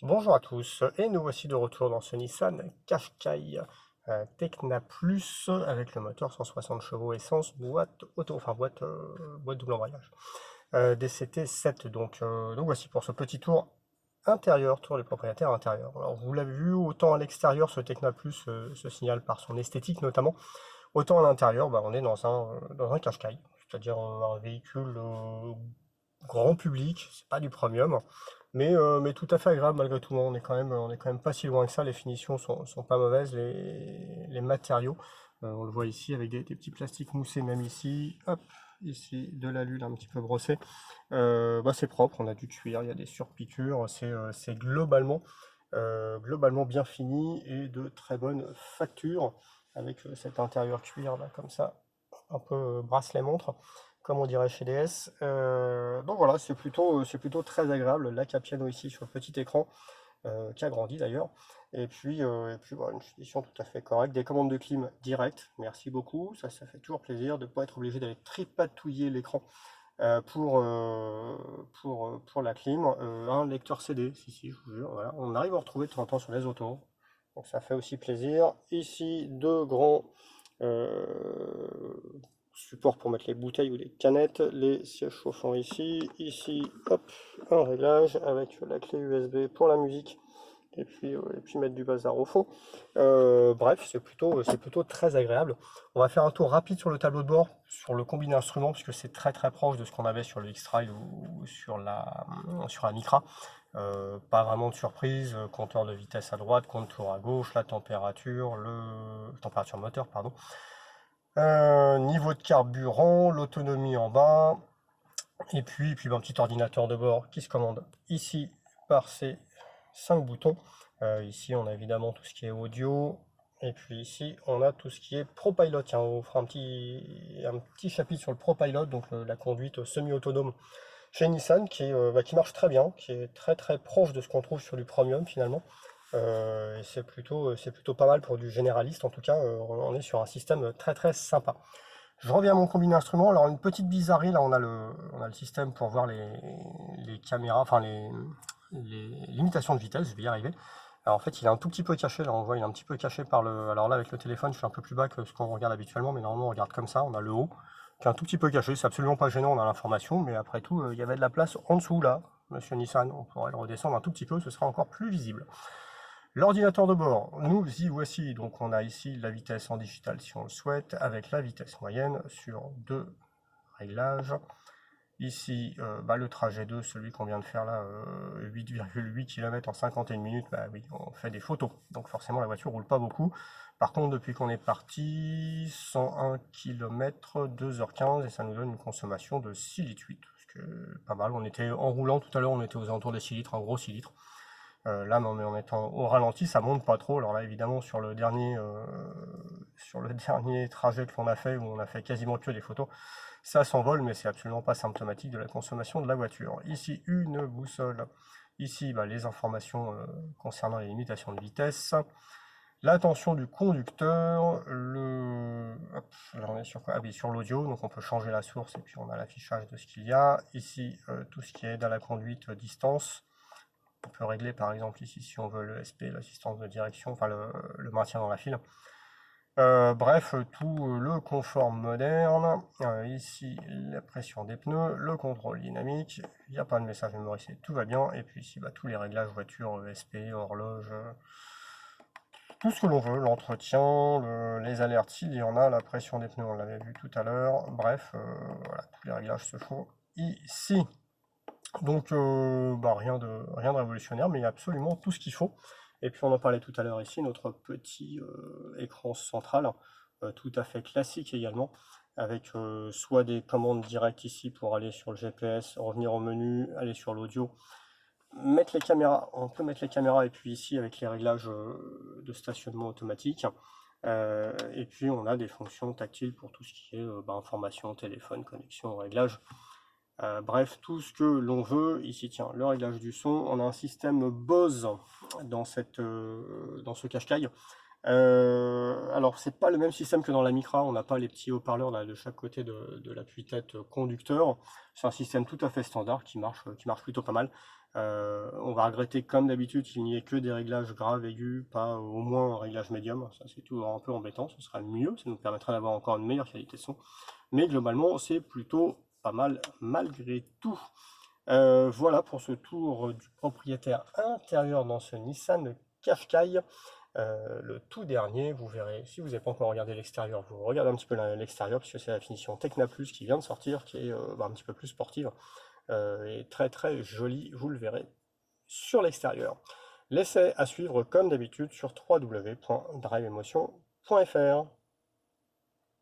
Bonjour à tous, et nous voici de retour dans ce Nissan Qashqai Tecna Plus avec le moteur 160 chevaux essence, boîte auto, enfin boîte double embrayage, DCT 7. Donc voici pour ce petit tour intérieur, tour des propriétaires intérieurs. Alors vous l'avez vu, autant à l'extérieur ce Tecna Plus se signale par son esthétique notamment, autant à l'intérieur, on est dans un Qashqai, c'est-à-dire un véhicule grand public, c'est pas du premium, mais tout à fait agréable malgré tout. On est quand même pas si loin que ça. Les finitions sont pas mauvaises, les matériaux. On le voit ici avec des petits plastiques moussés, même ici. Hop, ici de l'alu un petit peu brossé. C'est propre, on a du cuir, il y a des surpiqûres. C'est globalement bien fini et de très bonne facture avec cet intérieur cuir là comme ça, un peu bracelet montre comme on dirait chez DS. Donc voilà, c'est plutôt très agréable. La Capiano ici sur le petit écran, qui a grandi d'ailleurs. Et puis voilà, une finition tout à fait correcte. Des commandes de clim directes, merci beaucoup. Ça fait toujours plaisir de ne pas être obligé d'aller tripatouiller l'écran pour la clim. Un lecteur CD, si, je vous jure. Voilà. On arrive à en retrouver de temps en temps sur les autos. Donc ça fait aussi plaisir. Ici, deux grands euh, support pour mettre les bouteilles ou les canettes, les sièges chauffants ici, hop, un réglage avec la clé USB pour la musique, et puis mettre du bazar au fond. Bref, c'est plutôt très agréable. On va faire un tour rapide sur le tableau de bord, sur le combiné instrument, puisque c'est très proche de ce qu'on avait sur le X-Trail ou sur la Micra. Pas vraiment de surprise, compteur de vitesse à droite, contour à gauche, la température, température moteur, pardon. Niveau de carburant, l'autonomie en bas, et puis un petit ordinateur de bord qui se commande ici par ces 5 boutons. Ici on a évidemment tout ce qui est audio, et puis ici on a tout ce qui est ProPilot. Tiens, on fera un petit chapitre sur le ProPilot, donc la conduite semi-autonome chez Nissan, qui marche très bien, qui est très proche de ce qu'on trouve sur du Premium finalement. Et c'est plutôt pas mal pour du généraliste, en tout cas, on est sur un système très sympa. Je reviens à mon combiné instrument. Alors, une petite bizarrerie, là, on a le système pour voir les caméras, enfin les limitations de vitesse, je vais y arriver. Alors, en fait, il est un tout petit peu caché, là, on voit, il est un petit peu caché par le. Alors là, avec le téléphone, je suis un peu plus bas que ce qu'on regarde habituellement, mais normalement, on regarde comme ça, on a le haut, qui est un tout petit peu caché, c'est absolument pas gênant, on a l'information, mais après tout, il y avait de la place en dessous, là, monsieur Nissan, on pourrait le redescendre un tout petit peu, ce sera encore plus visible. L'ordinateur de bord, nous y voici. Donc on a ici la vitesse en digital si on le souhaite, avec la vitesse moyenne sur deux réglages. Ici, le trajet 2, celui qu'on vient de faire là, 8,8 km en 51 minutes, bah oui, on fait des photos. Donc forcément la voiture roule pas beaucoup. Par contre, depuis qu'on est parti, 101 km, 2h15, et ça nous donne une consommation de 6 litres 8. Ce que pas mal. On était en roulant tout à l'heure, on était aux alentours des 6 litres, en gros 6 litres. Là, mais en étant au ralenti, ça monte pas trop. Alors là, évidemment, sur le dernier trajet que l'on a fait, où on a fait quasiment que des photos, ça s'envole, mais c'est absolument pas symptomatique de la consommation de la voiture. Ici, une boussole. Ici, les informations concernant les limitations de vitesse. L'attention du conducteur. Hop, là, on est sur quoi? Ah oui, sur l'audio, donc on peut changer la source et puis on a l'affichage de ce qu'il y a. Ici, tout ce qui aide à la conduite distance. On peut régler par exemple ici si on veut le SP, l'assistance de direction, enfin le maintien dans la file. Bref, tout le confort moderne. Ici, la pression des pneus, le contrôle dynamique. Il n'y a pas de message mémorisé, tout va bien. Et puis ici, tous les réglages voiture, SP, horloge, tout ce que l'on veut, l'entretien, les alertes s'il y en a, la pression des pneus, on l'avait vu tout à l'heure. Bref, voilà, tous les réglages se font ici. Donc, rien de révolutionnaire, mais il y a absolument tout ce qu'il faut. Et puis, on en parlait tout à l'heure ici, notre petit écran central, tout à fait classique également, avec soit des commandes directes ici pour aller sur le GPS, revenir au menu, aller sur l'audio, mettre les caméras, on peut mettre les caméras, et puis ici avec les réglages de stationnement automatique. Et puis, on a des fonctions tactiles pour tout ce qui est information, téléphone, connexion, réglage. Bref, tout ce que l'on veut. Ici, tiens, le réglage du son. On a un système Bose dans ce Qashqai. Alors, c'est pas le même système que dans la Micra. On n'a pas les petits haut-parleurs là, de chaque côté de l'appui-tête conducteur. C'est un système tout à fait standard qui marche plutôt pas mal. On va regretter comme d'habitude qu'il n'y ait que des réglages graves, aigus, pas au moins un réglage médium. Ça c'est toujours un peu embêtant, ce sera le mieux, ça nous permettra d'avoir encore une meilleure qualité de son. Mais globalement c'est plutôt pas mal malgré tout. Voilà pour ce tour du propriétaire intérieur dans ce Nissan Qashqai. Le tout dernier, vous verrez, si vous n'avez pas encore regardé l'extérieur, vous regardez un petit peu l'extérieur, puisque c'est la finition Tecna Plus qui vient de sortir, qui est un petit peu plus sportive, et très très jolie, vous le verrez sur l'extérieur. L'essai à suivre comme d'habitude sur www.driveemotion.fr.